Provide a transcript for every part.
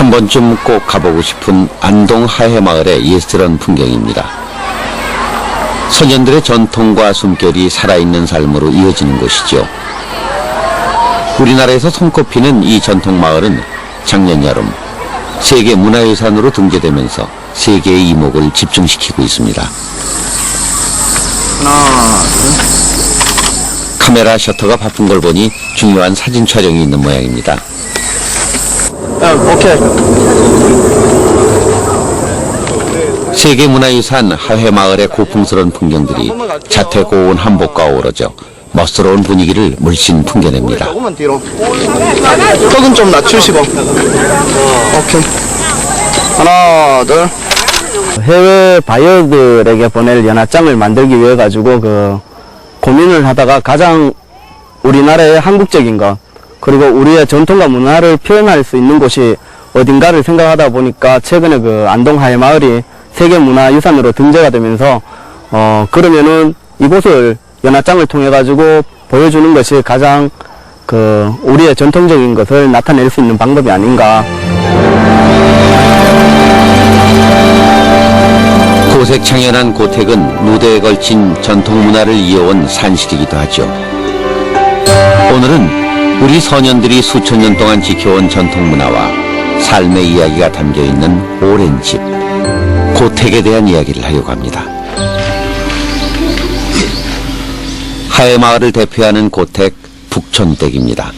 한 번쯤 꼭 가보고 싶은 안동 하회마을의 예스런 풍경입니다. 선현들의 전통과 숨결이 살아있는 삶으로 이어지는 곳이죠. 우리나라에서 손꼽히는 이 전통마을은 작년 여름 세계 문화유산으로 등재되면서 세계의 이목을 집중시키고 있습니다. 하나, 카메라 셔터가 바쁜 걸 보니 중요한 사진 촬영이 있는 모양입니다. 오케이. 세계문화유산 하회마을의 고풍스러운 풍경들이 자태고운 한복과 어우러져 멋스러운 분위기를 물씬 풍겨냅니다. 조금만 뒤로. 턱은 좀 낮추시고. 오케이. 하나, 둘. 해외 바이어들에게 보낼 연합장을 만들기 위해 가지고 고민을 하다가 가장 우리나라의 한국적인 것 그리고 우리의 전통과 문화를 표현할 수 있는 곳이 어딘가를 생각하다 보니까 최근에 안동 하회마을이 세계문화유산으로 등재가 되면서 그러면은 이곳을 연합장을 통해 가지고 보여주는 것이 가장 우리의 전통적인 것을 나타낼 수 있는 방법이 아닌가. 고색 창연한 고택은 무대에 걸친 전통문화를 이어온 산실이기도 하죠. 오늘은 우리 선현들이 수천 년 동안 지켜온 전통문화와 삶의 이야기가 담겨있는 오랜 집, 고택에 대한 이야기를 하려고 합니다. 하회마을을 대표하는 고택 북촌댁입니다.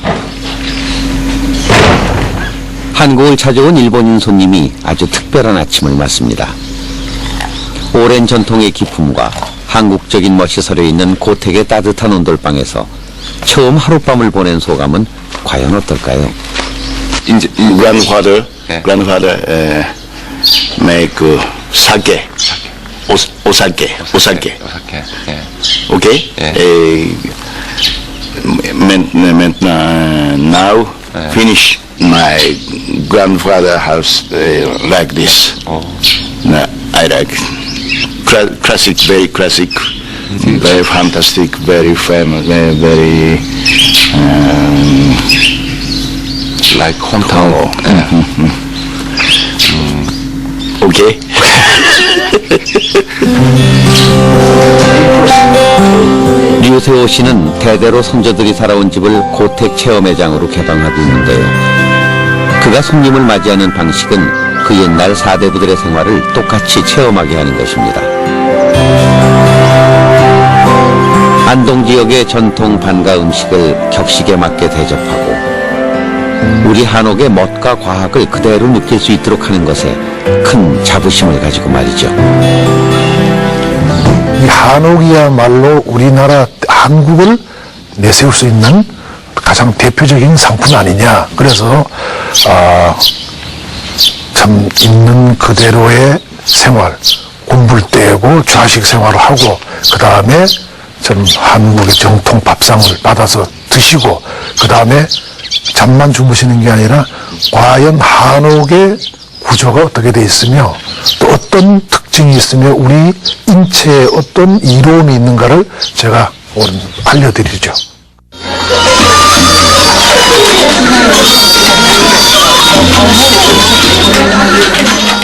한국을 찾아온 일본인 손님이 아주 특별한 아침을 맞습니다. 오랜 전통의 기품과 한국적인 멋이 서려 있는 고택의 따뜻한 온돌방에서 처음 하룻밤을 보낸 소감은 과연 어떨까요? grandfather make sake, osake. Okay? Now finish my grandfather house like this. I like classic, very classic, very fantastic, very famous, very like hometown. Okay. 류세호 씨는 대대로 손자들이 살아온 집을 고택 체험회장으로 개방하고 있는데요. 그가 손님을 맞이하는 방식은 그 옛날 사대부들의 생활을 똑같이 체험하게 하는 것입니다. 안동 지역의 전통 반가 음식을 격식에 맞게 대접하고 우리 한옥의 멋과 과학을 그대로 느낄 수 있도록 하는 것에 큰 자부심을 가지고 말이죠. 이 한옥이야말로 우리나라 한국을 내세울 수 있는 가장 대표적인 상품 아니냐. 그래서 참 있는 그대로의 생활, 공부를 떼고 좌식 생활을 하고 그 다음에 좀 한국의 정통 밥상을 받아서 드시고 그 다음에 잠만 주무시는 게 아니라 과연 한옥의 구조가 어떻게 돼 있으며 또 어떤 특징이 있으며 우리 인체에 어떤 이로움이 있는가를 제가 오늘 알려드리죠.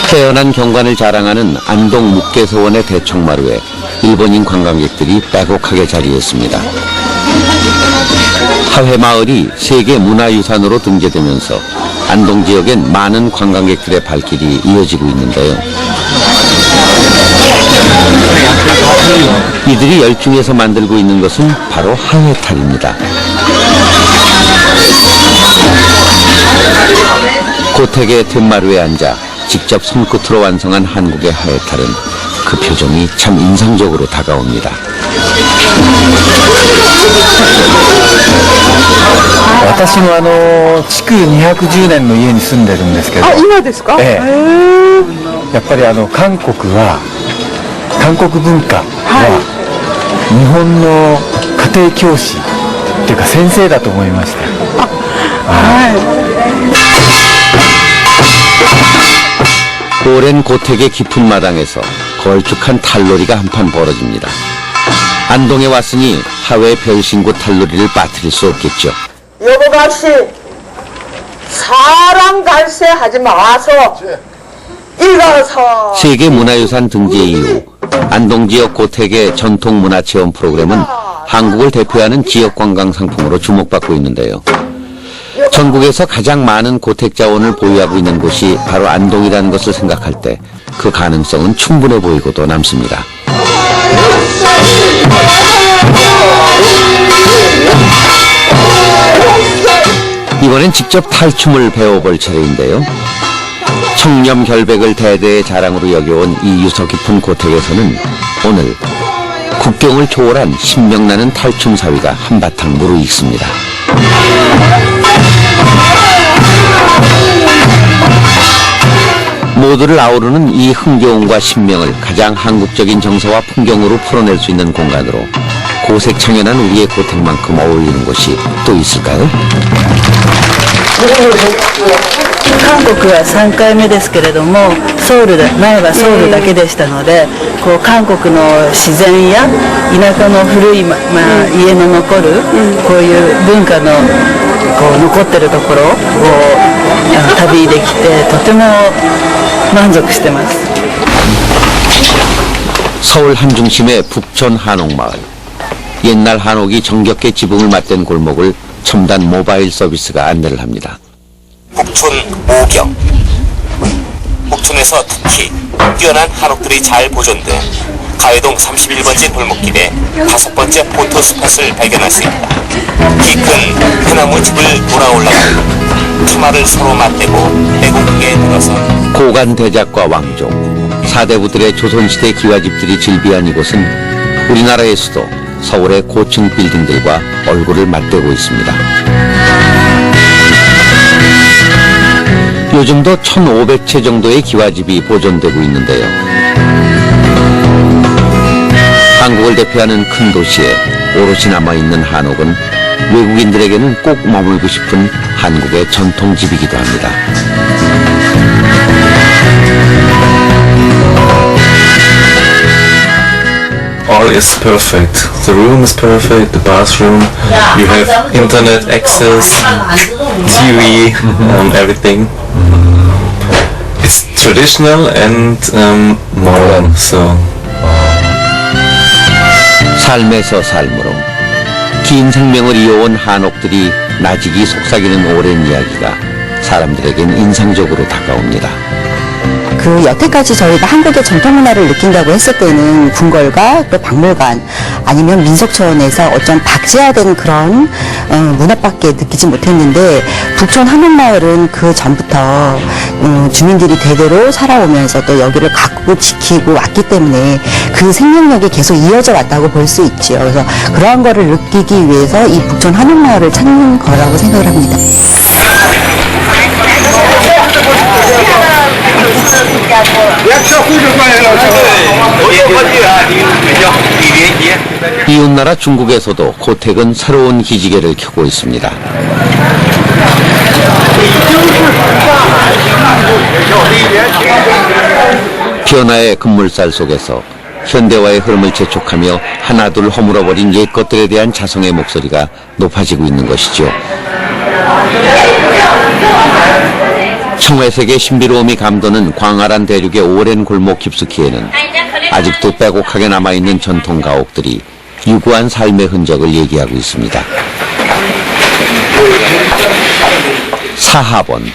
태연한 경관을 자랑하는 안동 묵계서원의 대청마루에 일본인 관광객들이 빼곡하게 자리했습니다. 하회마을이 세계문화유산으로 등재되면서 안동 지역엔 많은 관광객들의 발길이 이어지고 있는데요. 이들이 열중해서 만들고 있는 것은 바로 하회탈입니다. 고택의 툇마루에 앉아 직접 손끝으로 완성한 한국의 하회탈은 그 표정이 참 인상적으로 다가옵니다. 私も築210年の家に住んでるんですけど。今ですか？ええ。やっぱり韓国は韓国文化は日本の家庭教師っていうか先生だと思いました。はい。 오랜 고택의 깊은 마당에서 걸쭉한 탈놀이가 한판 벌어집니다. 안동에 왔으니 하회 별신구 탈놀이를 빠뜨릴 수 없겠죠. 여보가 씨, 사람 갈세하지 마소. 일어서. 세계 문화유산 등재 이후 안동 지역 고택의 전통 문화체험 프로그램은 한국을 대표하는 지역 관광 상품으로 주목받고 있는데요. 전국에서 가장 많은 고택 자원을 보유하고 있는 곳이 바로 안동이라는 것을 생각할 때 그 가능성은 충분해 보이고도 남습니다. 이번엔 직접 탈춤을 배워볼 차례인데요. 청렴 결백을 대대의 자랑으로 여겨온 이 유서 깊은 고택에서는 오늘 국경을 초월한 신명나는 탈춤 사위가 한바탕 무르익습니다. 모두를 아우르는 이 흥겨움과 신명을 가장 한국적인 정서와 풍경으로 풀어낼 수 있는 공간으로 고색 청연한 우리의 고택만큼 어울리는 곳이 또 있을까요? 韓国は3回目ですけれども、ソウルで前はソウルだけでしたので、こう韓国の自然や田舎の古い、家の残るこういう文化のこう残ってるところを旅できてとても満足してます。 서울 한중심의 북촌 한옥마을. 옛날 한옥이 정겹게 지붕을 맞댄 골목을 첨단 모바일 서비스가 안내를 합니다. 북촌 오경. 북촌에서 특히 뛰어난 한옥들이 잘 보존돼 가회동 31번지 골목길에 5번째 포토 스팟을 발견할 수 있다. 키 큰 소나무 집을 돌아 올라가고 투마를 서로 맞대고 빼곡하게 들어선 고관 대작과 왕족, 사대부들의 조선시대 기와집들이 즐비한 이곳은 우리나라의 수도 서울의 고층 빌딩들과 얼굴을 맞대고 있습니다. 요즘도 1,500채 정도의 기와집이 보존되고 있는데요. 한국을 대표하는 큰 도시에 오롯이 남아있는 한옥은 외국인들에게는 꼭 머물고 싶은 한국의 전통집이기도 합니다. All is perfect. The room is perfect, the bathroom, you have internet access, TV, everything. It's traditional and modern, so. 삶에서 삶으로 긴 생명을 이어온 한옥들이 나직이 속삭이는 오랜 이야기가 사람들에겐 인상적으로 다가옵니다. 그 여태까지 저희가 한국의 전통문화를 느낀다고 했을 때는 궁궐과 또 박물관 아니면 민속촌에서 어떤 박제화된 그런 문화밖에 느끼지 못했는데 북촌 한옥마을은 그 전부터 주민들이 대대로 살아오면서 또 여기를 가꾸고 지키고 왔기 때문에 그 생명력이 계속 이어져 왔다고 볼 수 있죠. 그래서 그러한 거를 느끼기 위해서 이 북촌 한옥마을을 찾는 거라고 생각을 합니다. 이웃나라 중국에서도 고택은 새로운 기지개를 켜고 있습니다. 변화의 급물살 속에서 현대화의 흐름을 재촉하며 하나둘 허물어버린 옛 것들에 대한 자성의 목소리가 높아지고 있는 것이죠. 청회색의 신비로움이 감도는 광활한 대륙의 오랜 골목 깊숙이에는 아직도 빼곡하게 남아있는 전통 가옥들이 유구한 삶의 흔적을 얘기하고 있습니다. 사하번,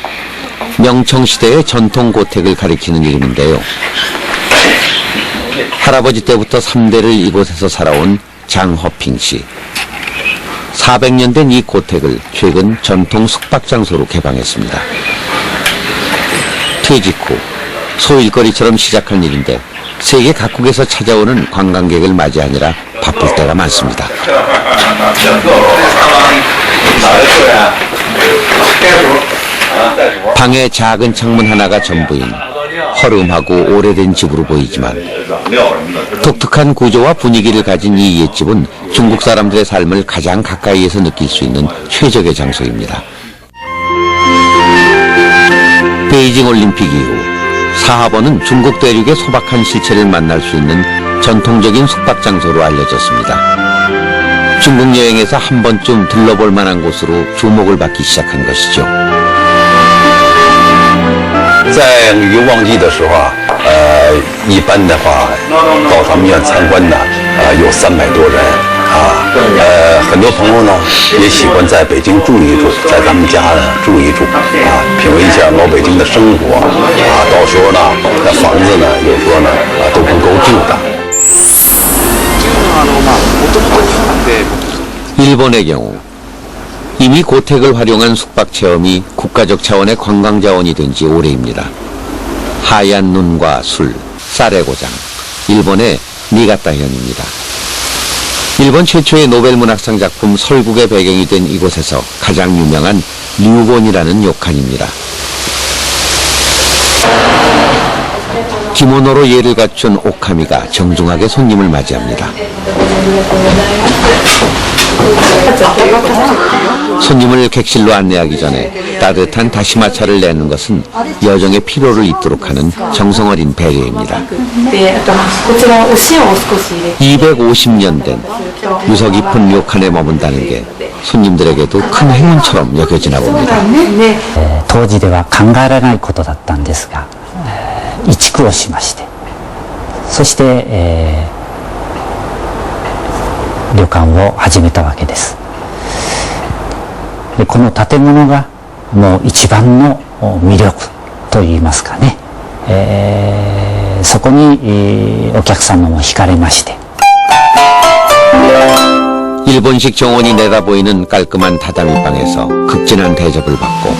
명청시대의 전통 고택을 가리키는 이름인데요. 할아버지 때부터 3대를 이곳에서 살아온 장허핑 씨. 400년 된 이 고택을 최근 전통 숙박장소로 개방했습니다. 퇴직 후 소일거리처럼 시작한 일인데 세계 각국에서 찾아오는 관광객을 맞이하느라 바쁠 때가 많습니다. 방에 작은 창문 하나가 전부인 허름하고 오래된 집으로 보이지만 독특한 구조와 분위기를 가진 이 옛집은 중국 사람들의 삶을 가장 가까이에서 느낄 수 있는 최적의 장소입니다. 베이징 올림픽 이후 사하번은 중국 대륙의 소박한 실체를 만날 수 있는 전통적인 숙박장소로 알려졌습니다. 중국 여행에서 한 번쯤 들러볼 만한 곳으로 주목을 받기 시작한 것이죠. 在旅游旺季的时候啊，一般的话到他们院参观呢，有300多人啊。很多朋友呢也喜欢在北京住一住，在咱们家呢住一住啊，品味一下老北京的生活啊。到时候呢，那房子呢，有时候呢都不够住的。 일본의 경우 이미 고택을 활용한 숙박 체험이 국가적 차원의 관광 자원이 된 지 오래입니다. 하얀 눈과 술, 쌀의 고장, 일본의 니가타현입니다. 일본 최초의 노벨 문학상 작품 설국의 배경이 된 이곳에서 가장 유명한 류본이라는 료칸입니다. 기모노로 예를 갖춘 오카미가 정중하게 손님을 맞이합니다. 손님을 객실로 안내하기 전에 따뜻한 다시마차를 내는 것은 여정의 피로를 잊도록 하는 정성어린 배려입니다. 250년 된 유서 깊은 료칸에 머문다는 게 손님들에게도 큰 행운처럼 여겨지나 봅니다. 当時では考えられないことだったんですが、移築をしまして、そして、旅館を始めたわけです。でこの建物がもう一番の魅力といいますかね、そこに、お客様も惹かれまして。 일본식 정원이 내다보이는 깔끔한 다다미방에서 극진한 대접을 받고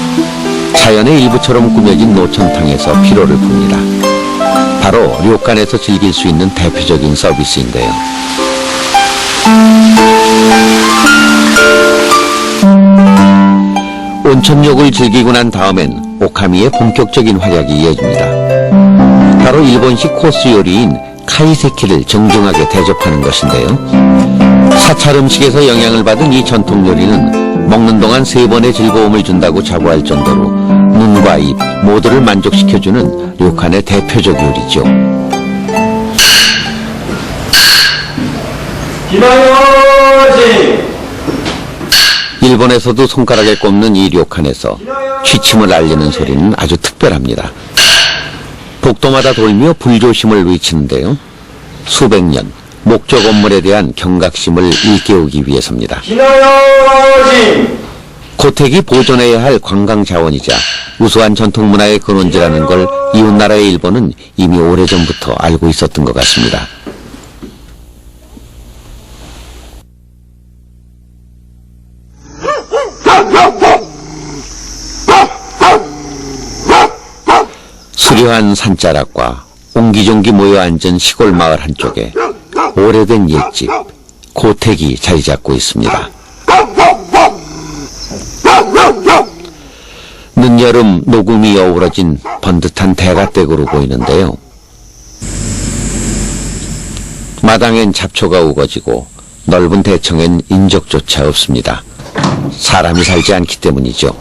자연의 일부처럼 꾸며진 노천탕에서 피로를 풉니다. 바로 료칸에서 즐길 수 있는 대표적인 서비스인데요. 온천욕을 즐기고 난 다음엔 오카미의 본격적인 활약이 이어집니다. 바로 일본식 코스 요리인 카이세키를 정중하게 대접하는 것인데요. 사찰 음식에서 영향을 받은 이 전통 요리는 먹는 동안 3번의 즐거움을 준다고 자부할 정도로 눈과 입 모두를 만족시켜주는 료칸의 대표적 요리죠. 일본에서도 손가락에 꼽는 이 료칸에서 취침을 알리는 소리는 아주 특별합니다. 복도마다 돌며 불조심을 외치는데요. 수백 년 목조 건물에 대한 경각심을 일깨우기 위해서입니다. 고택이 보존해야 할 관광 자원이자 우수한 전통 문화의 근원지라는 걸 이웃나라의 일본은 이미 오래전부터 알고 있었던 것 같습니다. 수려한 산자락과 옹기종기 모여 앉은 시골 마을 한쪽에 오래된 옛집, 고택이 자리 잡고 있습니다. 늦여름 녹음이 어우러진 번듯한 대가댁으로 보이는데요. 마당엔 잡초가 우거지고 넓은 대청엔 인적조차 없습니다. 사람이 살지 않기 때문이죠.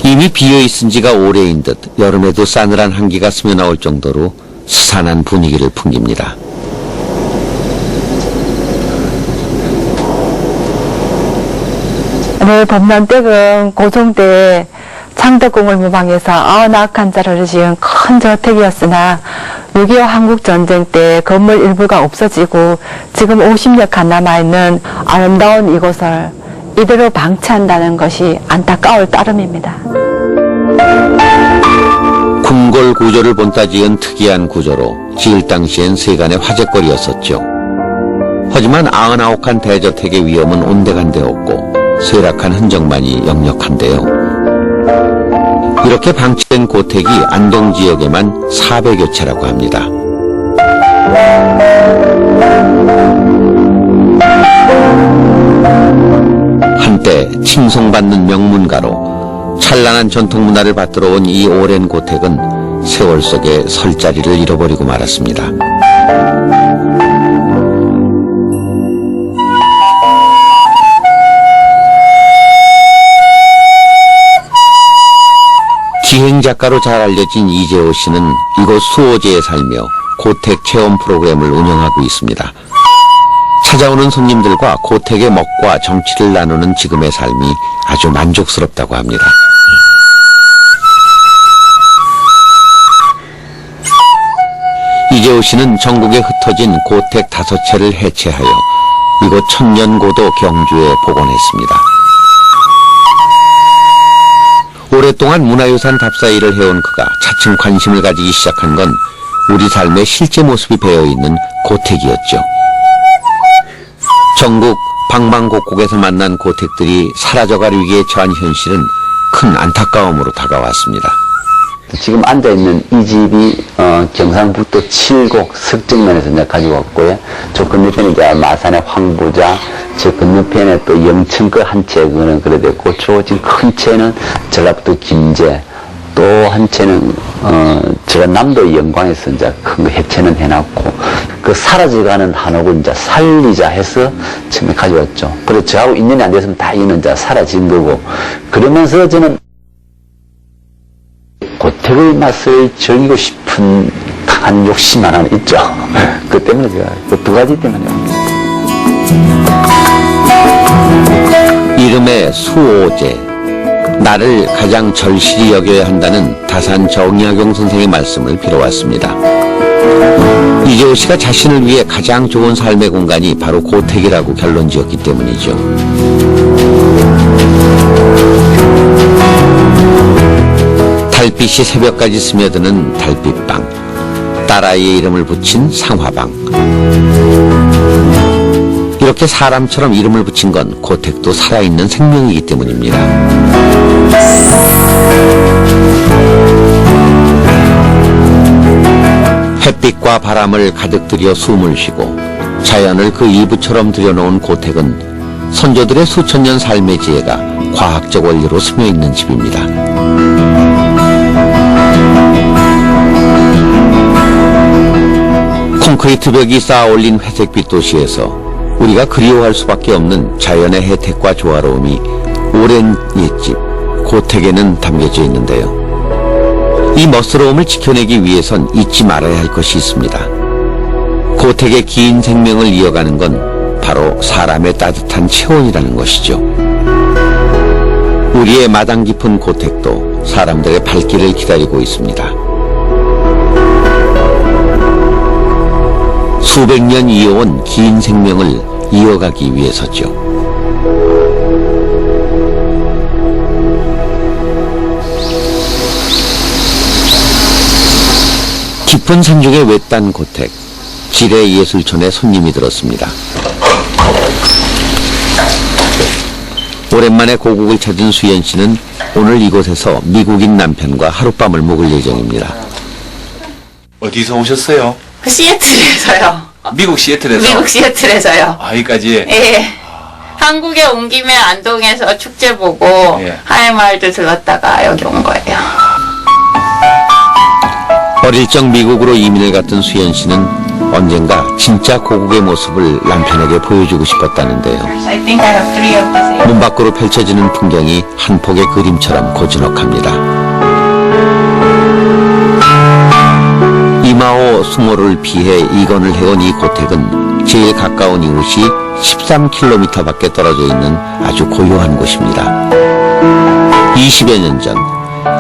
이미 비어있은 지가 오래인 듯 여름에도 싸늘한 한기가 스며나올 정도로 스산한 분위기를 풍깁니다. 네, 범남댁은 고종때 창덕궁을 모방해서 91자를 지은 큰 저택이었으나 6.25 한국전쟁 때 건물 일부가 없어지고 지금 50여 칸 남아있는 아름다운 이곳을 이대로 방치한다는 것이 안타까울 따름입니다. 궁궐 구조를 본따 지은 특이한 구조로 지을 당시엔 세간의 화제거리였었죠. 하지만 99칸 대저택의 위험은 온데간데 없고 쇠락한 흔적만이 역력한데요. 이렇게 방치된 고택이 안동지역에만 400여 채라고 합니다. 한때 칭송받는 명문가로 찬란한 전통문화를 받들어 온 이 오랜 고택은 세월 속에 설 자리를 잃어버리고 말았습니다. 기행작가로 잘 알려진 이재호 씨는 이곳 수호제에 살며 고택 체험 프로그램을 운영하고 있습니다. 찾아오는 손님들과 고택의 먹과 정치를 나누는 지금의 삶이 아주 만족스럽다고 합니다. 이재호 씨는 전국에 흩어진 고택 5채를 해체하여 이곳 천년고도 경주에 복원했습니다. 오랫동안 문화유산 답사 일을 해온 그가 차츰 관심을 가지기 시작한 건 우리 삶의 실제 모습이 배어있는 고택이었죠. 전국 방방곡곡에서 만난 고택들이 사라져갈 위기에 처한 현실은 큰 안타까움으로 다가왔습니다. 지금 앉아있는 이 집이 경상북도 칠곡 석정면에서 이제 가지고 왔고요. 저 건너편에 이제 마산의 황부자, 저 건너편에 또 영천거 한 채 그거는 그래 됐고, 저 지금 큰 채는 전라북도 김제, 또 한 채는 전라남도 영광에서 이제 큰 거 해체는 해놨고, 그 사라져가는 한옥을 이제 살리자 해서 처음에 가져왔죠. 그래서 저하고 인연이 안 됐으면 다 이는 이제 사라진 거고, 그러면서 저는 고택의 맛을 즐기고 싶은 강한 욕심 하나는 있죠. 그 때문에 제가 그 두 가지 때문에. 이름의 수오제, 나를 가장 절실히 여겨야 한다는 다산 정약용 선생의 말씀을 빌어왔습니다. 이재호 씨가 자신을 위해 가장 좋은 삶의 공간이 바로 고택이라고 결론지었기 때문이죠. 달빛이 새벽까지 스며드는 달빛방, 딸아이의 이름을 붙인 상화방. 이렇게 사람처럼 이름을 붙인 건 고택도 살아있는 생명이기 때문입니다. 햇빛과 바람을 가득 들여 숨을 쉬고 자연을 그 일부처럼 들여놓은 고택은 선조들의 수천 년 삶의 지혜가 과학적 원리로 스며있는 집입니다. 콘크리트 벽이 쌓아올린 회색빛 도시에서 우리가 그리워할 수밖에 없는 자연의 혜택과 조화로움이 오랜 옛집 고택에는 담겨져 있는데요. 이 멋스러움을 지켜내기 위해선 잊지 말아야 할 것이 있습니다. 고택의 긴 생명을 이어가는 건 바로 사람의 따뜻한 체온이라는 것이죠. 우리의 마당 깊은 고택도 사람들의 발길을 기다리고 있습니다. 수백 년 이어온 긴 생명을 이어가기 위해서죠. 깊은 산중의 외딴 고택, 지뢰예술촌에 손님이 들었습니다. 오랜만에 고국을 찾은 수연 씨는 오늘 이곳에서 미국인 남편과 하룻밤을 묵을 예정입니다. 어디서 오셨어요? 시애틀에서요. 미국 시애틀에서? 미국 시애틀에서요. 아, 여기까지? 예. 한국에 온 김에 안동에서 축제 보고 하회마을도 들렀다가 여기 온 거예요. 어릴 적 미국으로 이민을 갔던 수연 씨는 언젠가 진짜 고국의 모습을 남편에게 보여주고 싶었다는데요. I think I have 3 of the same. 문 밖으로 펼쳐지는 풍경이 한 폭의 그림처럼 고즈넉합니다. 이마오 수모를 피해 이건을 해온 이 고택은 제일 가까운 이웃이 13km 밖에 떨어져 있는 아주 고요한 곳입니다. 20여 년 전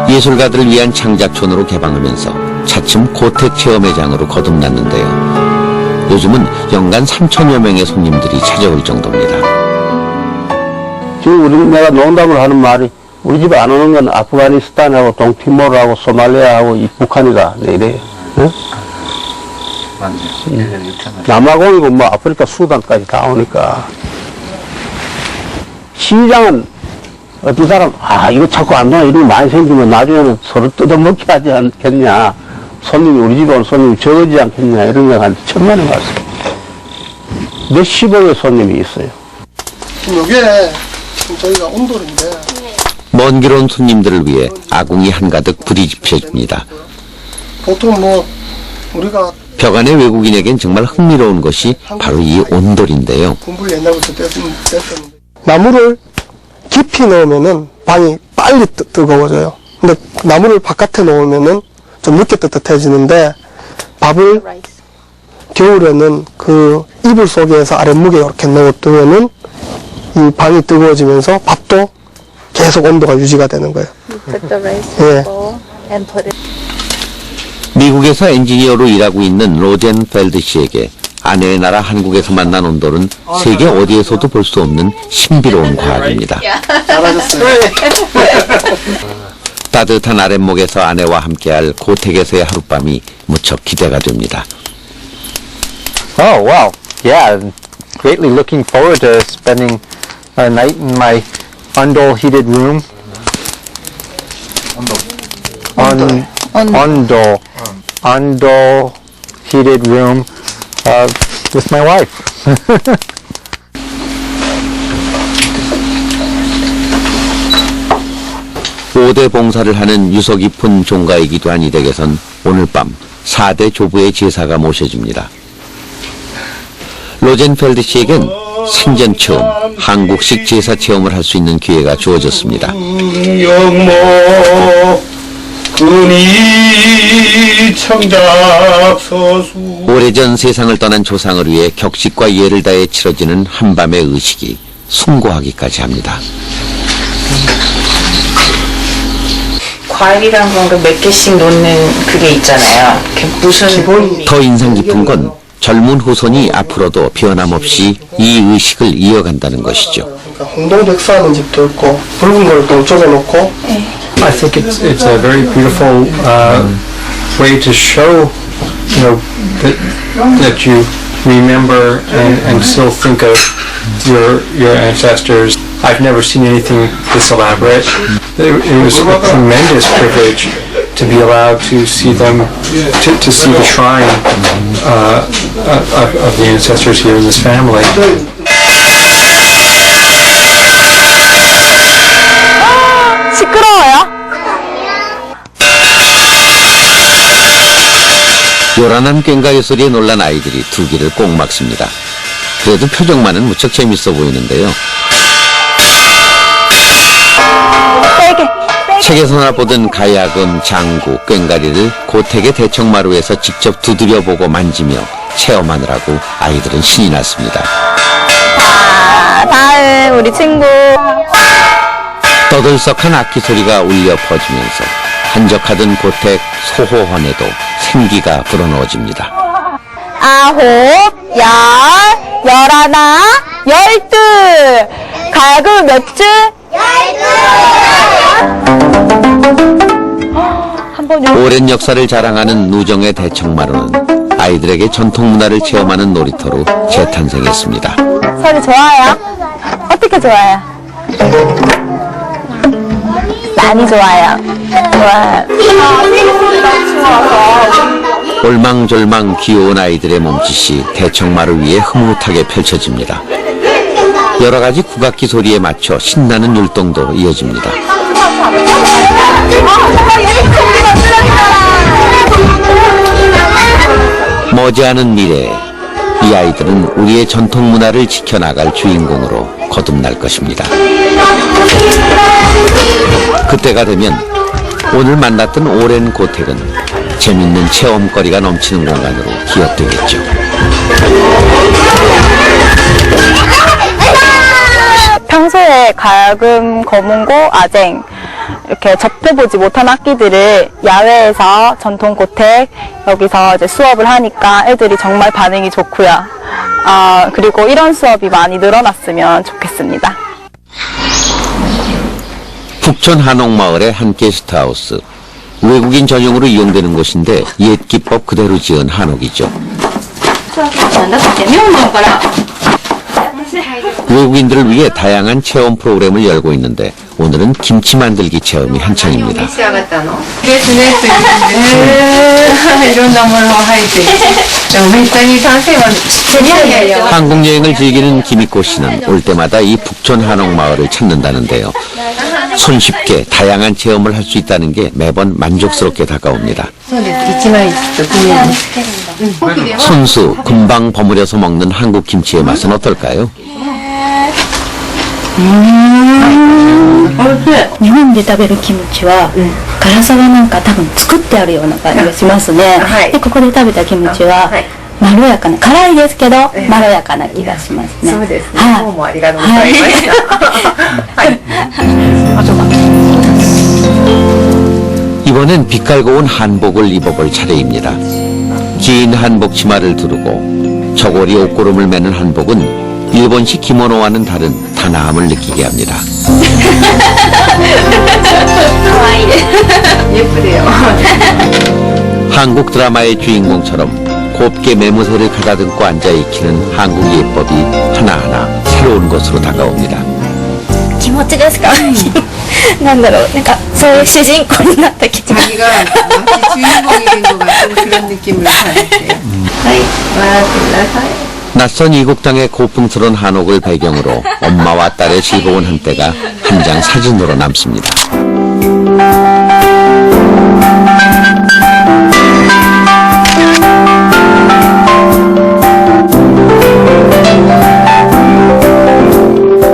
예술가들을 위한 창작촌으로 개방하면서 차츰 고택 체험회장으로 거듭났는데요. 요즘은 연간 3천여 명의 손님들이 찾아올 정도입니다. 지금 내가 농담을 하는 말이 우리 집에 안 오는 건 아프가니스탄하고 동티모르하고 소말리아하고 이 북한이다. 이래. 응? 남아공이고 뭐 아프리카 수단까지 다 오니까. 시장은 어떤 사람 이거 자꾸 안 나와 이런 거 많이 생기면 나중에는 서로 뜯어먹게 하지 않겠냐. 손님이 우리 집에 온 손님이 적어지지 않겠냐 이런 생각하는데 천만에 맞습니다. 몇십억의 손님이 있어요. 지금 이게 저희가 온돌인데 먼 길 온 손님들을 위해 아궁이 한가득 불이 지펴집니다. 보통 뭐 우리가 벽 안의 외국인에겐 정말 흥미로운 것이 바로 이 온돌인데요. 공부를 옛날부터 뗐었는데 나무를 깊이 넣으면은 방이 빨리 뜨거워져요. 근데 나무를 바깥에 놓으면은 좀 늦게 뜨뜻해지는데 밥을 겨울에는 그 이불 속에서 아랫목에 이렇게 넣어두면은 이 방이 뜨거워지면서 밥도 계속 온도가 유지가 되는 거예요. 예. 미국에서 엔지니어로 일하고 있는 로젠펠드 씨에게 아내의 나라 한국에서 만난 온돌은 세계 어디에서도 볼 수 없는 신비로운 과학입니다. 따뜻한 아랫목에서 아내와 함께할 고택에서의 하룻밤이 무척 기대가 됩니다. Oh, wow. Yeah, I'm greatly looking forward to spending a night in my Ondol heated room. Ondol heated room with my wife. 오대 봉사를 하는 유서 깊은 종가이기도 한 이 댁에선 오늘 밤 4대 조부의 제사가 모셔집니다. 로젠펠드 씨에겐 생전 처음 한국식 제사 체험을 할 수 있는 기회가 주어졌습니다. 오래전 세상을 떠난 조상을 위해 격식과 예를 다해 치러지는 한밤의 의식이 숭고하기까지 합니다. 과일이란 건 몇 개씩 놓는 그게 있잖아요. 무슨 더 인상 깊은 건 젊은 후손이 앞으로도 변함없이 이 의식을 이어간다는 것이죠. 홍동 백사하는 집도 있고 붉은 걸 또 쪼개놓고. I think it's a very beautiful way to show, that you remember and still think of your ancestors. I've never seen anything this elaborate. It was a tremendous privilege to be allowed to see them, to see the shrine of the ancestors here in this family. 시끄러워요? 요란한 꽹과리 소리에 놀란 아이들이 두 귀를 꼭 막습니다. 그래도 표정만은 무척 재밌어 보이는데요. 책에서나 보던 가야금, 장구, 꽹과리를 고택의 대청마루에서 직접 두드려보고 만지며 체험하느라고 아이들은 신이 났습니다. 다음 우리 친구. 떠들썩한 악기 소리가 울려 퍼지면서 한적하던 고택 소호원에도 생기가 불어넣어집니다. 9, 10, 11, 12. 가야금 몇 줄? 12. 오랜 역사를 자랑하는 누정의 대청마루는 아이들에게 전통 문화를 체험하는 놀이터로 재탄생했습니다. 소리 좋아요? 어떻게 좋아요? 많이 좋아요. 좋아요. 올망졸망 귀여운 아이들의 몸짓이 대청마루 위에 흐뭇하게 펼쳐집니다. 여러 가지 국악기 소리에 맞춰 신나는 율동도 이어집니다. 머지않은 미래에 이 아이들은 우리의 전통 문화를 지켜나갈 주인공으로 거듭날 것입니다. 그때가 되면 오늘 만났던 오랜 고택은 재밌는 체험거리가 넘치는 공간으로 기억되겠죠. 평소에 가야금, 거문고, 아쟁 이렇게 접해보지 못한 악기들을 야외에서 전통 고택 여기서 이제 수업을 하니까 애들이 정말 반응이 좋고요. 그리고 이런 수업이 많이 늘어났으면 좋겠습니다. 북촌 한옥마을의 한 게스트하우스. 외국인 전용으로 이용되는 곳인데 옛 기법 그대로 지은 한옥이죠. 외국인들을 위해 다양한 체험 프로그램을 열고 있는데 오늘은 김치 만들기 체험이 한창입니다. 한국 여행을 즐기는 김익고 씨는 올 때마다 이 북촌 한옥마을을 찾는다는데요. 손쉽게 다양한 체험을 할 수 있다는 게 매번 만족스럽게 다가옵니다. 손수, 금방 버무려서 먹는 한국 김치의 맛은 어떨까요? 日本で食べるキムチは、辛さがなんか多分作ってあるような感じがしますね。でここで食べたキムチは、まろやかな、辛いですけど、まろやかな気がしますね。そうですね。どうもありがとうございました。 이번 이번엔 빛깔고 온 한복을 입어볼 차례입니다. 긴 한복 치마를 두르고 저고리 옷고름을 매는 한복은 일본식 기모노와는 다른 단아함을 느끼게 합니다. 예쁘대요. 한국 드라마의 주인공처럼 곱게 매무새를 가다듬고 앉아 익히는 한국 예법이 하나하나 새로운 것으로 다가옵니다. 気持ちですかなんだろう、なんかそういう主人公になった気が 자기가 마치 주인공이 된 것 같은 그런 느낌을 받았대요. 낯선 이국 땅의 고풍스러운 한옥을 배경으로 엄마와 딸의 즐거운 한때가 한 장 사진으로 남습니다.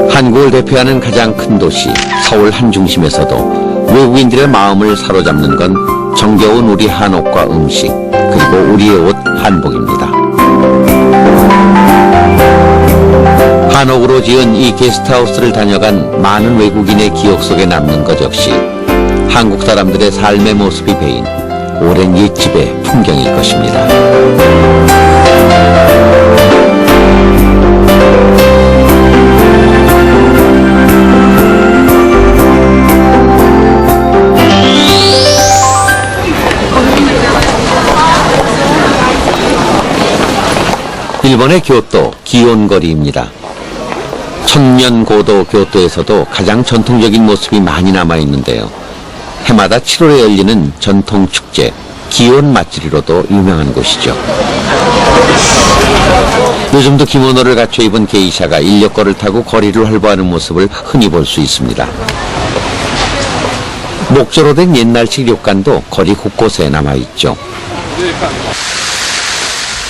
한국을 대표하는 가장 큰 도시 서울 한중심에서도 외국인들의 마음을 사로잡는 건 정겨운 우리 한옥과 음식 그리고 우리의 옷 한복입니다. 한옥으로 지은 이 게스트하우스를 다녀간 많은 외국인의 기억 속에 남는 것 역시 한국 사람들의 삶의 모습이 배인 오랜 옛집의 풍경일 것입니다. 일본의 교토 기온거리입니다. 천년고도 교토에서도 가장 전통적인 모습이 많이 남아있는데요. 해마다 7월에 열리는 전통축제 기온 맛지리로도 유명한 곳이죠. 요즘도 기모노를 갖춰 입은 게이샤가 인력거를 타고 거리를 활보하는 모습을 흔히 볼 수 있습니다. 목조로 된 옛날식 료칸도 거리 곳곳에 남아있죠.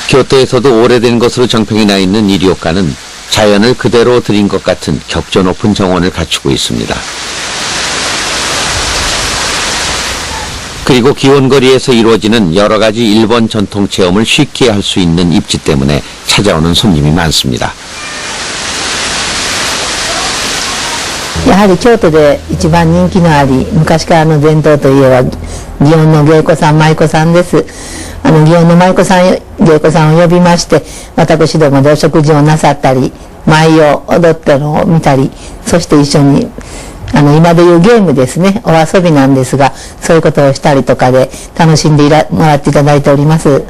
교토에서도 오래된 것으로 정평이 나 있는 이 료칸은 자연을 그대로 들인 것 같은 격조 높은 정원을 갖추고 있습니다. 그리고 기온거리에서 이루어지는 여러 가지 일본 전통 체험을 쉽게 할 수 있는 입지 때문에 찾아오는 손님이 많습니다. やはり京都で一番人気のあり昔からの伝統といえば祇園の芸妓さん舞妓さんです。祇園の舞妓さん芸妓さんを呼びまして私どもでお食事をなさったり舞を踊ったのを見たりそして一緒に今でいうゲームですねお遊びなんですがそういうことをしたりとかで楽しんでもらっていただいております。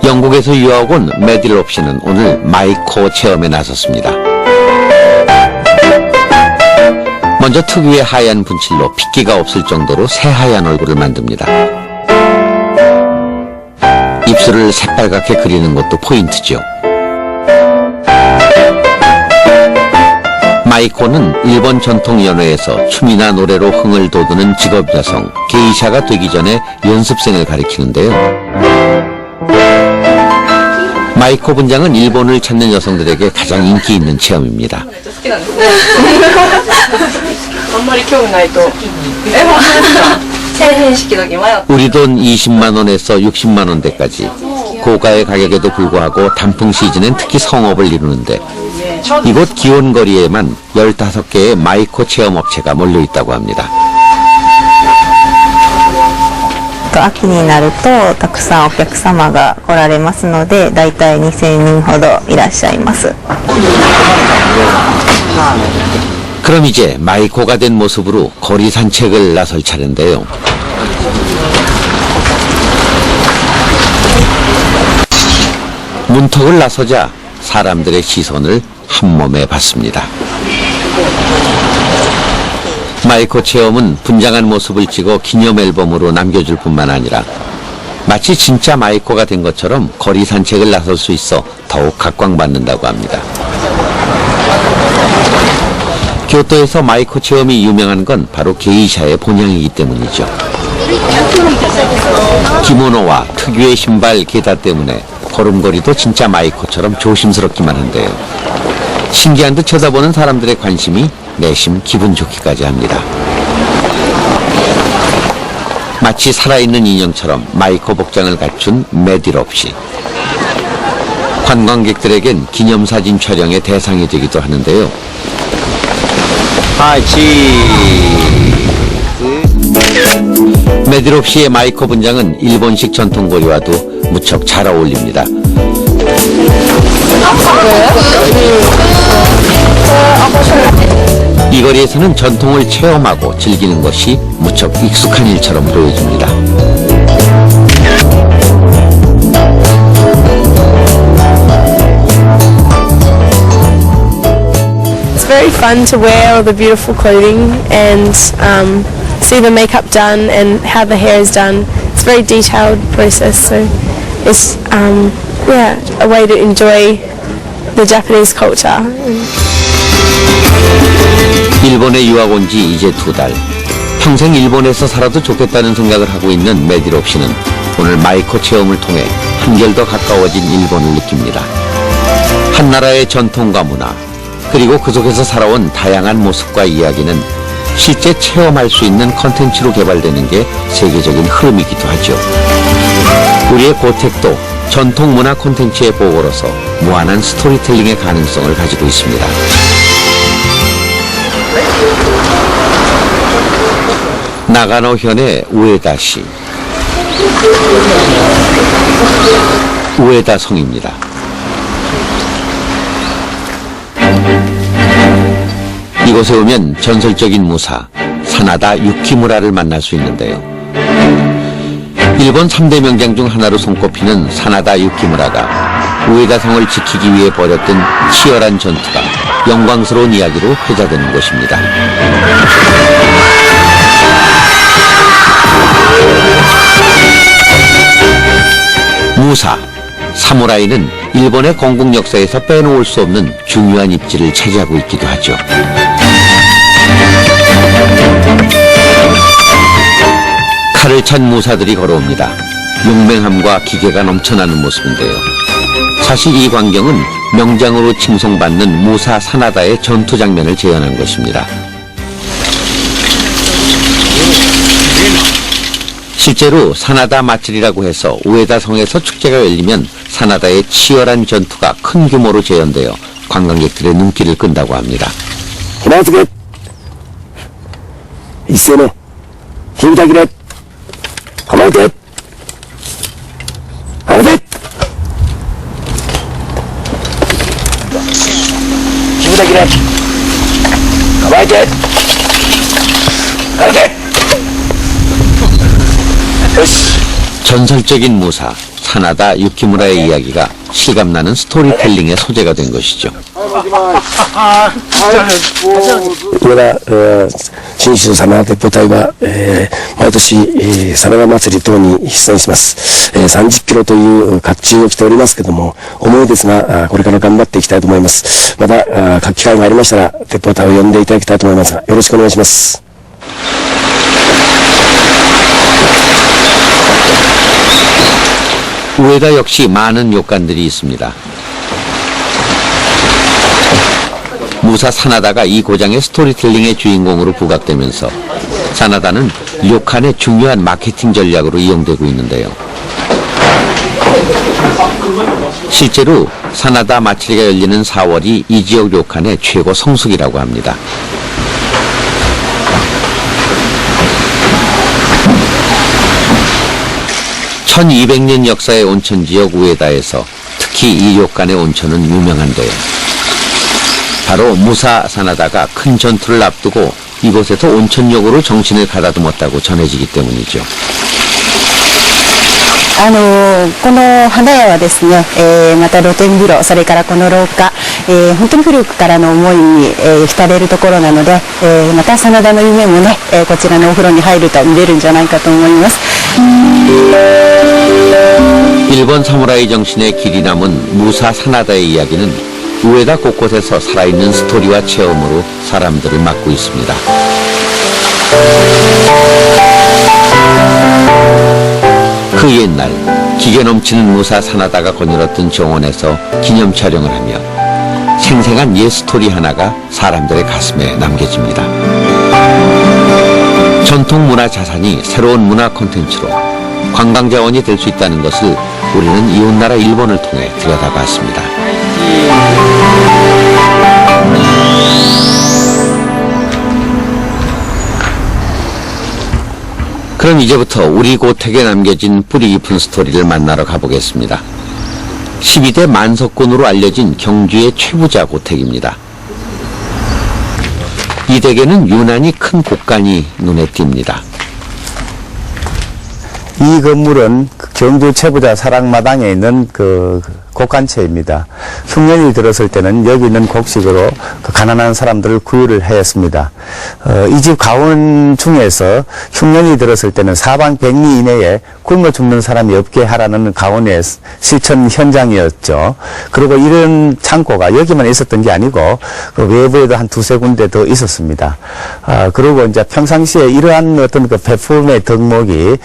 영국에서 유학 온 메딜롭 씨는 오늘 마이코 체험에 나섰습니다. 먼저 특유의 하얀 분칠로 핏기가 없을 정도로 새하얀 얼굴을 만듭니다. 입술을 새빨갛게 그리는 것도 포인트죠. 마이코는 일본 전통 연회에서 춤이나 노래로 흥을 돋우는 직업 여성 게이샤가 되기 전에 연습생을 가리키는데요. 마이코 분장은 일본을 찾는 여성들에게 가장 인기 있는 체험입니다. 우리 돈 20만 원에서 60만 원대까지 고가의 가격에도 불구하고 단풍 시즌엔 특히 성업을 이루는데 이곳 기온거리에만 15개의 마이코 체험업체가 몰려있다고 합니다. 秋になるとたくさんお客様が来られますのでだいたい2000人ほどいらっしゃいます。 그럼 이제 마이코가 된 모습으로 거리 산책을 나설 차례인데요. 문턱을 나서자 사람들의 시선을 한몸에 받습니다. 마이코 체험은 분장한 모습을 찍어 기념 앨범으로 남겨줄 뿐만 아니라 마치 진짜 마이코가 된 것처럼 거리 산책을 나설 수 있어 더욱 각광받는다고 합니다. 교토에서 마이코 체험이 유명한 건 바로 게이샤의 본향이기 때문이죠. 기모노와 특유의 신발 게다 때문에 걸음걸이도 진짜 마이코처럼 조심스럽기만 한데요. 신기한 듯 쳐다보는 사람들의 관심이 내심 기분 좋기까지 합니다. 마치 살아있는 인형처럼 마이코 복장을 갖춘 메딜롭 씨. 관광객들에겐 기념사진 촬영의 대상이 되기도 하는데요. 메디롭 씨의 마이코 분장은 일본식 전통고리와도 무척 잘 어울립니다. 이 거리에서는 전통을 체험하고 즐기는 것이 무척 익숙한 일처럼 보여집니다. It's very fun to wear all the beautiful clothing and see the makeup done and how the hair is done. It's a very detailed process, so it's a way to enjoy the Japanese culture. 일본에 유학 온 지 이제 2달. 평생 일본에서 살아도 좋겠다는 생각을 하고 있는 메디롭 씨는 오늘 마이코 체험을 통해 한결 더 가까워진 일본을 느낍니다. 한 나라의 전통과 문화, 그리고 그 속에서 살아온 다양한 모습과 이야기는 실제 체험할 수 있는 컨텐츠로 개발되는 게 세계적인 흐름이기도 하죠. 우리의 고택도 전통 문화 콘텐츠의 보고로서 무한한 스토리텔링의 가능성을 가지고 있습니다. 나가노 현의 우에다 시, 우에다 성입니다. 이곳에 오면 전설적인 무사 사나다 유키무라를 만날 수 있는데요. 일본 3대 명장 중 하나로 손꼽히는 사나다 유키무라가 우에다 성을 지키기 위해 벌였던 치열한 전투가 영광스러운 이야기로 회자되는 곳입니다. 무사, 사무라이는 일본의 건국 역사에서 빼놓을 수 없는 중요한 입지를 차지하고 있기도 하죠. 칼을 찬 무사들이 걸어옵니다. 용맹함과 기계가 넘쳐나는 모습인데요. 사실 이 광경은 명장으로 칭송받는 무사 사나다의 전투 장면을 재현한 것입니다. 실제로 사나다 마츠리라고 해서 우에다 성에서 축제가 열리면 사나다의 치열한 전투가 큰 규모로 재현되어 관광객들의 눈길을 끈다고 합니다. 히나즈게 이세노 힘다기래 가만히 가만히 힘다기래 가만히 가만히 전설적인 무사 사나다 유키무라의 이야기가 실감나는 스토리텔링의 소재가 된 것이죠. 上田真宗様鉄砲隊は、毎年、真田祭り等に出演します、30キロという甲冑を着ておりますけども重いですがこれから頑張っていきたいと思います。また機会がありましたら鉄砲隊を呼んでいただきたいと思いますがよろしくお願いします。 우에다 역시 많은 료칸들이 있습니다. 무사 사나다가 이 고장의 스토리텔링의 주인공으로 부각되면서 사나다는 료칸의 중요한 마케팅 전략으로 이용되고 있는데요. 실제로 사나다 마츠리가 열리는 4월이 이 지역 료칸의 최고 성수기라고 합니다. (1200년) 역사의 온천 지역 우에다에서 특히 이 료칸의 온천은 유명한데요. 바로 무사 사나다가 큰 전투를 앞두고 이곳에서 온천욕으로 정신을 가다듬었다고 전해지기 때문이죠. この花屋はですね、また露天風呂、それからこの廊下、本当に古くからの思いに、浸れるところなので、また真田の夢もね、こちらのお風呂に入ると見れるんじゃないかと思います。 일본 사무라이 정신의 길이 남은 무사 사나다의 이야기는 우에다 곳곳에서 살아있는 스토리와 체험으로 사람들을 맡고 있습니다. 그 옛날 기계 넘치는 무사 사나다가 거닐었던 정원에서 기념 촬영을 하며 생생한 옛 스토리 하나가 사람들의 가슴에 남겨집니다. 전통 문화 자산이 새로운 문화 콘텐츠로 관광 자원이 될 수 있다는 것을 우리는 이웃나라 일본을 통해 들여다봤습니다. 그럼 이제부터 우리 고택에 남겨진 뿌리 깊은 스토리를 만나러 가보겠습니다. 12대 만석군으로 알려진 경주의 최부자 고택입니다. 이 댁에는 유난히 큰 곡간이 눈에 띕니다. 이 건물은 경주 최부자 사랑마당에 있는 그 곡간채입니다. 흉년이 들었을 때는 여기 있는 곡식으로 그 가난한 사람들을 구유를 하였습니다. 이 집 가원 중에서 흉년이 들었을 때는 사방 100리 이내에 굶어 죽는 사람이 없게 하라는 가원의 실천 현장이었죠. 그리고 이런 창고가 여기만 있었던 게 아니고 그 외부에도 한 두세 군데 더 있었습니다. 그리고 이제 평상시에 이러한 어떤 그 배품의 덕목이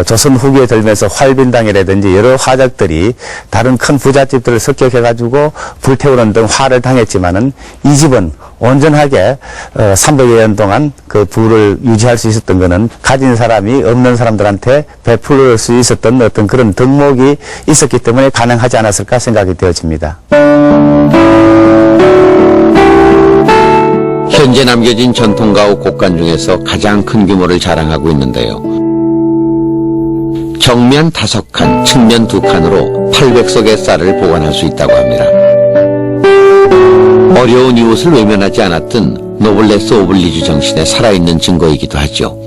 조선 후기에 들면서 활빈당이라든지 여러 화작들이 다른 큰 부잣집들을 습격해가지고 불태우는 등 화를 당했지만은 이 집은 온전하게 300여 년 동안 그 부를 유지할 수 있었던 것은 가진 사람이 없는 사람들한테 베풀 수 있었던 어떤 그런 덕목이 있었기 때문에 가능하지 않았을까 생각이 되어집니다. 현재 남겨진 전통가옥 곡간 중에서 가장 큰 규모를 자랑하고 있는데요. 정면 5칸, 측면 2칸으로 800석의 쌀을 보관할 수 있다고 합니다. 어려운 이웃을 외면하지 않았던 노블레스 오블리주 정신의 살아있는 증거이기도 하죠.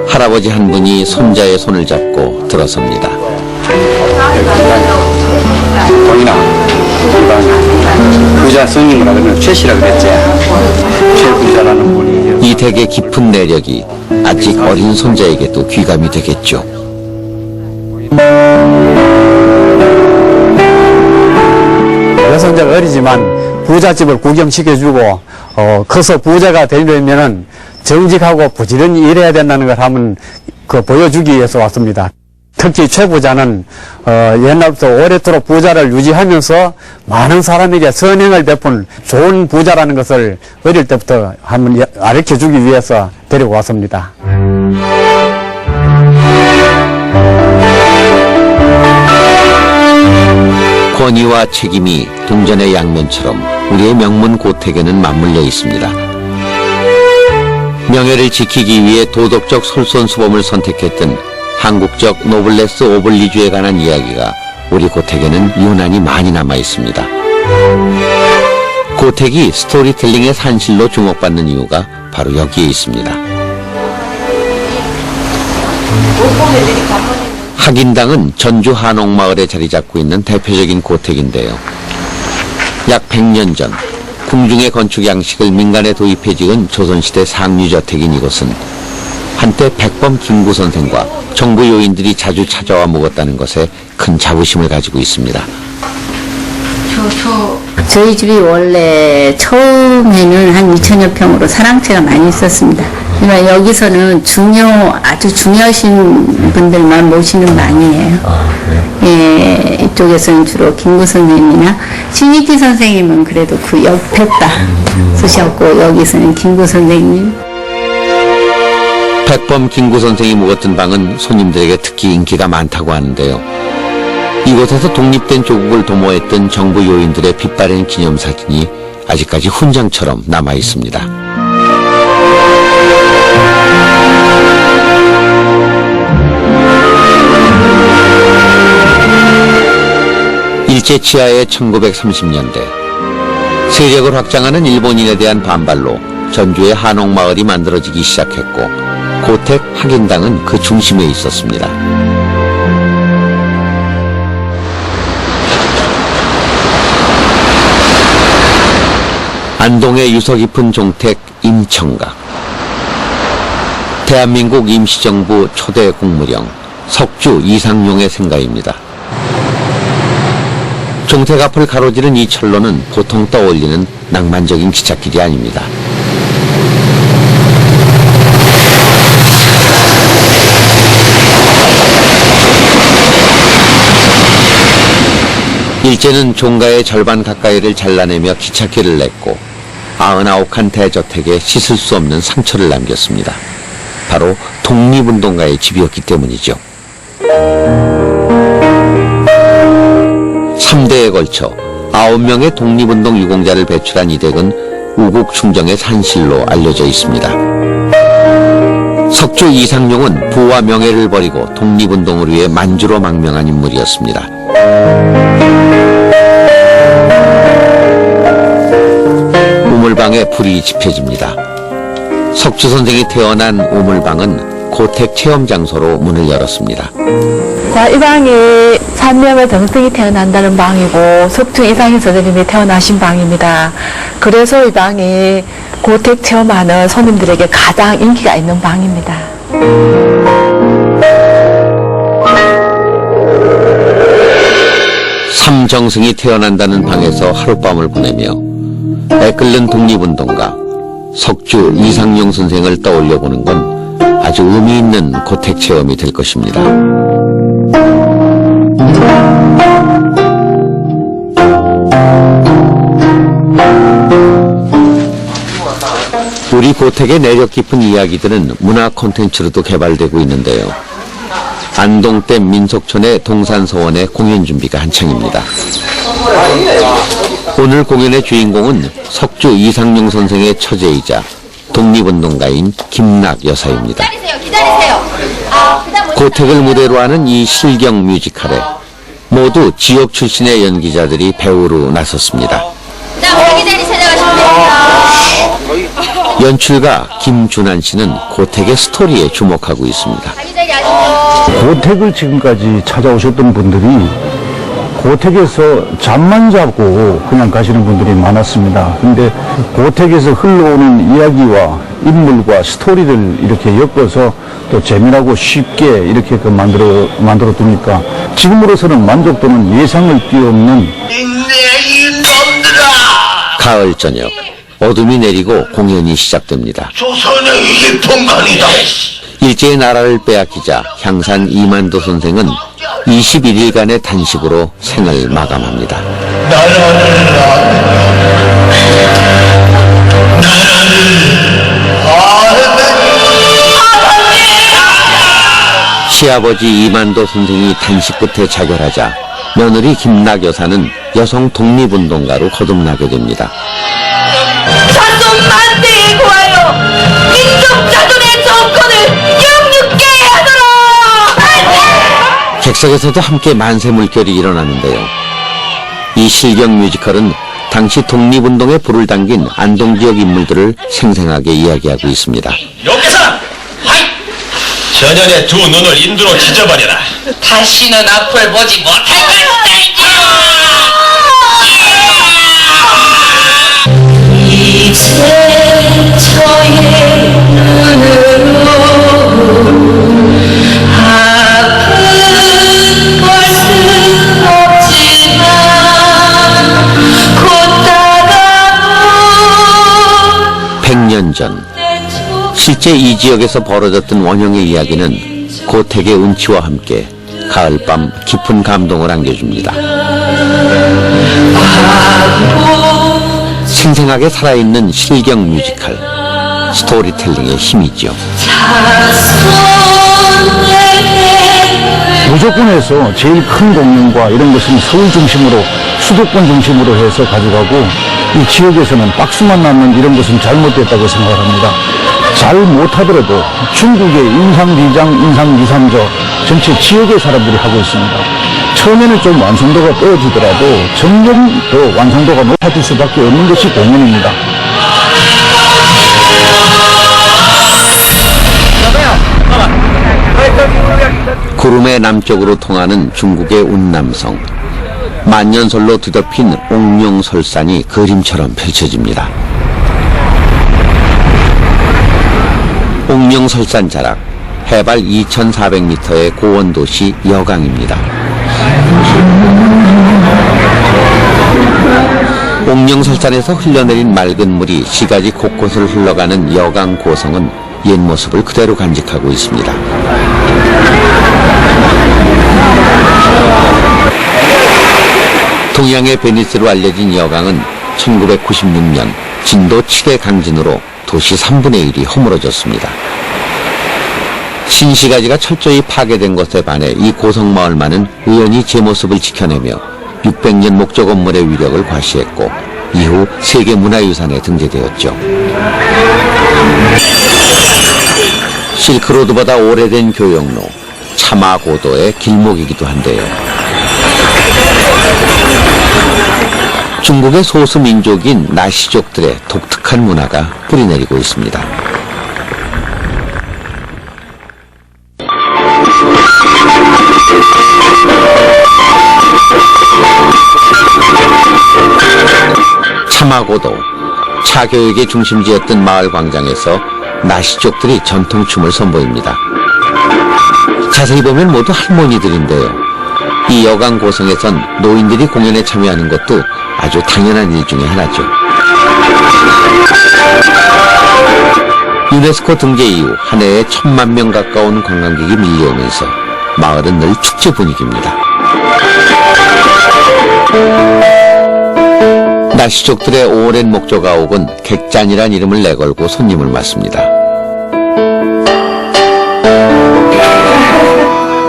할아버지 한 분이 손자의 손을 잡고 들어섭니다. 동인아, 부자 스님이라 그러면 최씨라 그랬지. 최부자라는 분이. 이 댁의 깊은 내력이 아직 어린 손자에게도 귀감이 되겠죠. 여손자가 어리지만 부잣집을 구경시켜주고 커서 부자가 되려면은 정직하고 부지런히 일해야 된다는 걸 한번 보여주기 위해서 왔습니다. 특히 최부자는 옛날부터 오래도록 부자를 유지하면서 많은 사람에게 선행을 베푼 좋은 부자라는 것을 어릴 때부터 한번 가르쳐주기 위해서 데리고 왔습니다. 권위와 책임이 동전의 양면처럼 우리의 명문 고택에는 맞물려 있습니다. 명예를 지키기 위해 도덕적 솔선수범을 선택했던 한국적 노블레스 오블리주에 관한 이야기가 우리 고택에는 유난히 많이 남아 있습니다. 고택이 스토리텔링의 산실로 주목받는 이유가 바로 여기에 있습니다. 학인당은 전주 한옥마을에 자리 잡고 있는 대표적인 고택인데요. 약 100년 전 궁중의 건축 양식을 민간에 도입해 지은 조선시대 상류저택인 이곳은 한때 백범 김구 선생과 정부 요인들이 자주 찾아와 묵었다는 것에 큰 자부심을 가지고 있습니다. 저희 집이 원래 처음에는 한 2,000여 평으로 사랑채가 많이 있었습니다. 그러니까 여기서는 아주 중요하신 분들만 모시는 방이에요. 예, 이쪽에서는 주로 김구 선생님이나 신익기 선생님은 그래도 그 옆에 딱 쓰셨고, 여기서는 김구 선생님. 백범 김구 선생이 묵었던 방은 손님들에게 특히 인기가 많다고 하는데요. 이곳에서 독립된 조국을 도모했던 정부 요인들의 빛바랜 기념사진이 아직까지 훈장처럼 남아 있습니다. 일제치하의 1930년대 세력을 확장하는 일본인에 대한 반발로 전주의 한옥마을이 만들어지기 시작했고, 고택 학인당은 그 중심에 있었습니다. 안동의 유서 깊은 종택 임청각, 대한민국 임시정부 초대 국무령 석주 이상용의 생가입니다. 종택 앞을 가로지른 이 철로는 보통 떠올리는 낭만적인 기찻길이 아닙니다. 일제는 종가의 절반 가까이를 잘라내며 기찻길을 냈고 99칸 대저택에 씻을 수 없는 상처를 남겼습니다. 바로 독립운동가의 집이었기 때문이죠. 3대에 걸쳐 9명의 독립운동 유공자를 배출한 이 댁은 우국 충정의 산실로 알려져 있습니다. 석주 이상용은 부와 명예를 버리고 독립운동을 위해 만주로 망명한 인물이었습니다. 우물방에 불이 지펴집니다. 석주 선생이 태어난 우물방은 고택 체험 장소로 문을 열었습니다. 자, 이 방이 산명의 정승이 태어난다는 방이고 석주 이상인 선생님이 태어나신 방입니다. 그래서 이 방이 고택 체험하는 손님들에게 가장 인기가 있는 방입니다. 삼정승이 태어난다는 방에서 하룻밤을 보내며 애끓는 독립운동가 석주 이상용 선생을 떠올려보는 건 아주 의미 있는 고택 체험이 될 것입니다. 우리 고택의 내력 깊은 이야기들은 문화 콘텐츠로도 개발되고 있는데요. 안동댐 민속촌의 동산서원의 공연 준비가 한창입니다. 오늘 공연의 주인공은 석주 이상용 선생의 처제이자 독립운동가인 김락 여사입니다. 고택을 무대로 하는 이 실경 뮤지컬에 모두 지역 출신의 연기자들이 배우로 나섰습니다. 연출가 김준환 씨는 고택의 스토리에 주목하고 있습니다. 고택을 지금까지 찾아오셨던 분들이 고택에서 잠만 자고 그냥 가시는 분들이 많았습니다. 근데 고택에서 흘러오는 이야기와 인물과 스토리를 이렇게 엮어서 또 재미나고 쉽게 이렇게 만들어 두니까 지금으로서는 만족도는 예상을 뛰어넘는. 가을 저녁 어둠이 내리고 공연이 시작됩니다. 조선의 이게 동간이다. 일제의 나라를 빼앗기자 향산 이만도 선생은 21일간의 단식으로 생을 마감합니다. 시아버지 이만도 선생이 단식 끝에 자결하자 며느리 김락 여사는 여성 독립운동가로 거듭나게 됩니다. 자손 만대에 고하여 민족 자존의 정권을 영육게 하도록! 객석에서도 함께 만세 물결이 일어나는데요. 이 실경 뮤지컬은 당시 독립운동에 불을 당긴 안동 지역 인물들을 생생하게 이야기하고 있습니다. 여기서 하이! 전현의 두 눈을 인두로 찢어버려라. 다시는 앞을 보지 못할 것이다! 이제 저의 눈으로 앞은 볼 수 없지만 곧 다가올 100년 전 실제 이 지역에서 벌어졌던 원형의 이야기는 고택의 운치와 함께 가을밤 깊은 감동을 안겨줍니다. 생생하게 살아있는 실경 뮤지컬, 스토리텔링의 힘이죠. 무조건에서 제일 큰 공연과 이런 것은 서울 중심으로, 수도권 중심으로 해서 가져가고, 이 지역에서는 박수만 낳는 이런 것은 잘못됐다고 생각을 합니다. 잘 못하더라도 중국의 인상리장, 인상리삼저 전체 지역의 사람들이 하고 있습니다. 처음에는 좀 완성도가 떨어지더라도 점점 더 완성도가 높아질 수밖에 없는 것이 공연입니다. 구름의 남쪽으로 통하는 중국의 운남성. 만년설로 뒤덮인 옥룡설산이 그림처럼 펼쳐집니다. 옥룡설산 자락, 해발 2,400m의 고원도시 여강입니다. 옥룡설산에서 흘러내린 맑은 물이 시가지 곳곳을 흘러가는 여강 고성은 옛 모습을 그대로 간직하고 있습니다. 동양의 베니스로 알려진 여강은 1996년 진도 7의 강진으로 도시 3분의 1이 허물어졌습니다. 신시가지가 철저히 파괴된 것에 반해 이 고성마을만은 의연히 제 모습을 지켜내며 600년 목조 건물의 위력을 과시했고 이후 세계문화유산에 등재되었죠. 실크로드보다 오래된 교역로, 차마고도의 길목이기도 한데요. 중국의 소수 민족인 나시족들의 독특한 문화가 뿌리내리고 있습니다. 차마고도, 차교육의 중심지였던 마을 광장에서 나시족들이 전통춤을 선보입니다. 자세히 보면 모두 할머니들인데요. 이 여강 고성에선 노인들이 공연에 참여하는 것도 아주 당연한 일 중에 하나죠. 유네스코 등재 이후 한 해에 1000만 명 가까운 관광객이 밀려오면서 마을은 늘 축제 분위기입니다. 나시족들의 오랜 목조 가옥은 객잔이란 이름을 내걸고 손님을 맞습니다.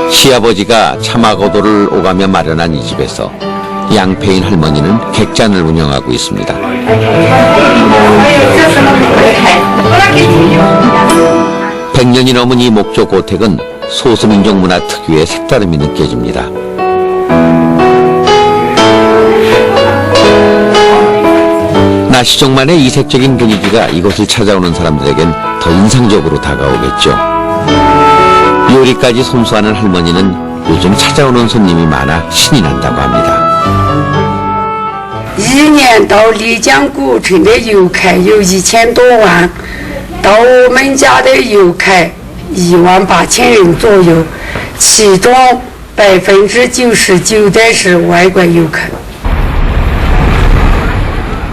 시아버지가 차마고도를 오가며 마련한 이 집에서 양패인 할머니는 객잔을 운영하고 있습니다. 100년이 넘은 이 목조 고택은 소수민족 문화 특유의 색다름이 느껴집니다. 나시족만의 이색적인 분위기가 이곳을 찾아오는 사람들에겐 더 인상적으로 다가오겠죠. 요리까지 솜수하는 할머니는 요즘 찾아오는 손님이 많아 신이 난다고 합니다. 一年到丽江古城的游客有1000多万，到我们家的游客18000人左右，其中99%的是外国游客。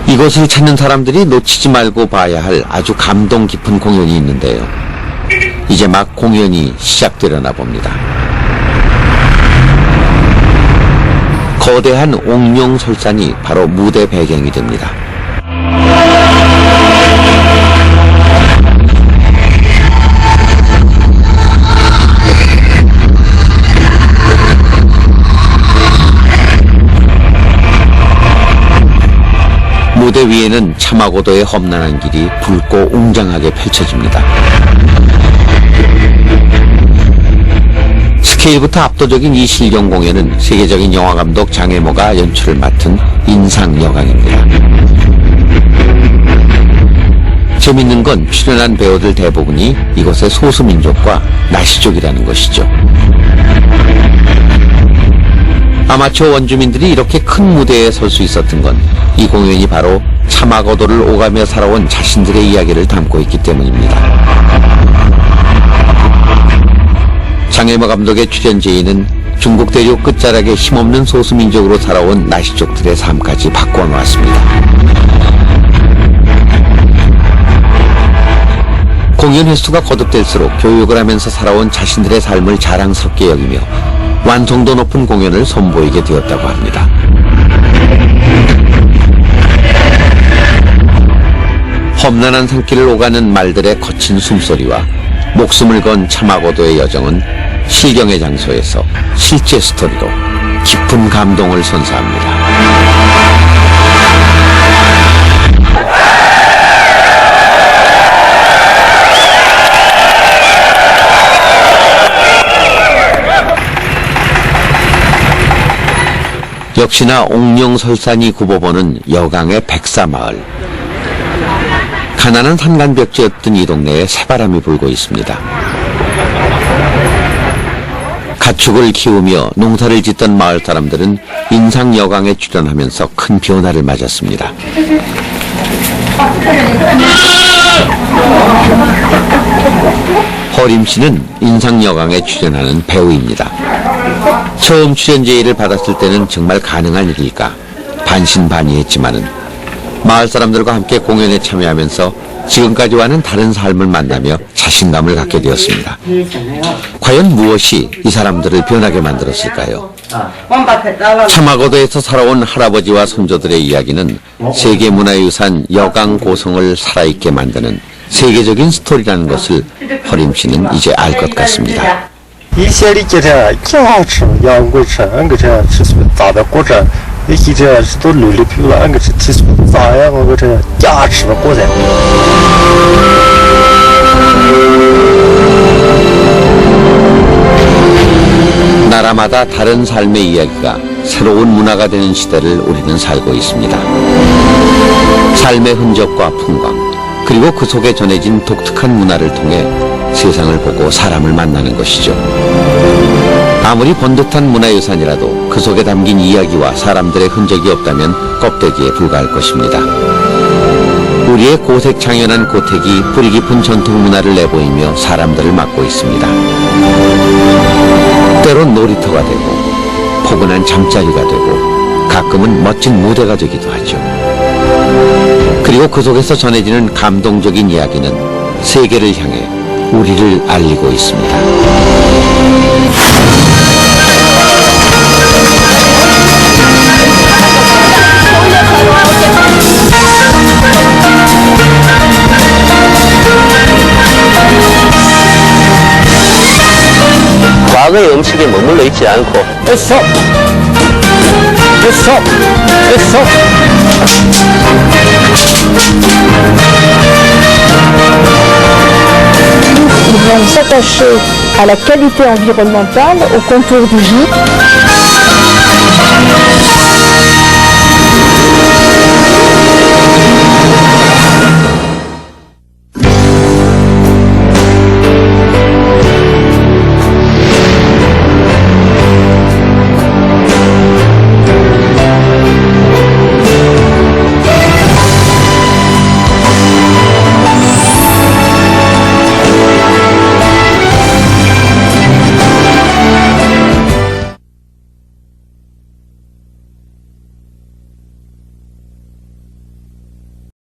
이곳을 찾는 사람들이 놓치지 말고 봐야 할 아주 감동 깊은 공연이 있는데요. 이제 막 공연이 시작되려나 봅니다. 거대한 옥룡설산이 바로 무대 배경이 됩니다. 무대 위에는 차마고도의 험난한 길이 붉고 웅장하게 펼쳐집니다. 스케일부터 압도적인 이 실경 공연은 세계적인 영화감독 장혜모가 연출을 맡은 인상여강입니다. 재밌는 건 출연한 배우들 대부분이 이곳의 소수민족과 나시족이라는 것이죠. 아마추어 원주민들이 이렇게 큰 무대에 설 수 있었던 건 이 공연이 바로 차마고도를 오가며 살아온 자신들의 이야기를 담고 있기 때문입니다. 장혜모 감독의 출연 제의는 중국 대륙 끝자락에 힘없는 소수민족으로 살아온 나시족들의 삶까지 바꿔 놓았습니다. 공연 횟수가 거듭될수록 교육을 하면서 살아온 자신들의 삶을 자랑스럽게 여기며 완성도 높은 공연을 선보이게 되었다고 합니다. 험난한 산길을 오가는 말들의 거친 숨소리와 목숨을 건 차마고도의 여정은 실경의 장소에서 실제 스토리로 깊은 감동을 선사합니다. 역시나 옥룡설산이 굽어보는 여강의 백사마을. 가난한 산간벽지였던 이 동네에 새바람이 불고 있습니다. 가축을 키우며 농사를 짓던 마을 사람들은 인상여강에 출연하면서 큰 변화를 맞았습니다. 허림 씨는 인상여강에 출연하는 배우입니다. 처음 출연 제의를 받았을 때는 정말 가능한 일일까 반신반의했지만은 마을 사람들과 함께 공연에 참여하면서 지금까지와는 다른 삶을 만나며 자신감을 갖게 되었습니다. 과연 무엇이 이 사람들을 변하게 만들었을까요? 차마고도에서 살아온 할아버지와 손조들의 이야기는 세계문화유산 여강 고성을 살아있게 만드는 세계적인 스토리라는 것을 허림 씨는 이제 알 것 같습니다. 以前的这样吃，养过吃，这吃咋的过着一这是都努力皮了，俺个是提出咋样我个这价值了过来。 나라마다 다른 삶의 이야기가 새로운 문화가 되는 시대를 우리는 살고 있습니다. 삶의 흔적과 풍광, 그리고 그 속에 전해진 독특한 문화를 통해 세상을 보고 사람을 만나는 것이죠. 아무리 번듯한 문화유산이라도 그 속에 담긴 이야기와 사람들의 흔적이 없다면 껍데기에 불과할 것입니다. 우리의 고색창연한 고택이 뿌리 깊은 전통 문화를 내보이며 사람들을 맡고 있습니다. 때론 놀이터가 되고 포근한 잠자리가 되고 가끔은 멋진 무대가 되기도 하죠. 그리고 그 속에서 전해지는 감동적인 이야기는 세계를 향해 우리를 알리고 있습니다. 과거의 음식에 머물러 있지 않고 됐어! 됐어! 됐어! Ils vont s'attacher à la qualité environnementale, au contour du gîte.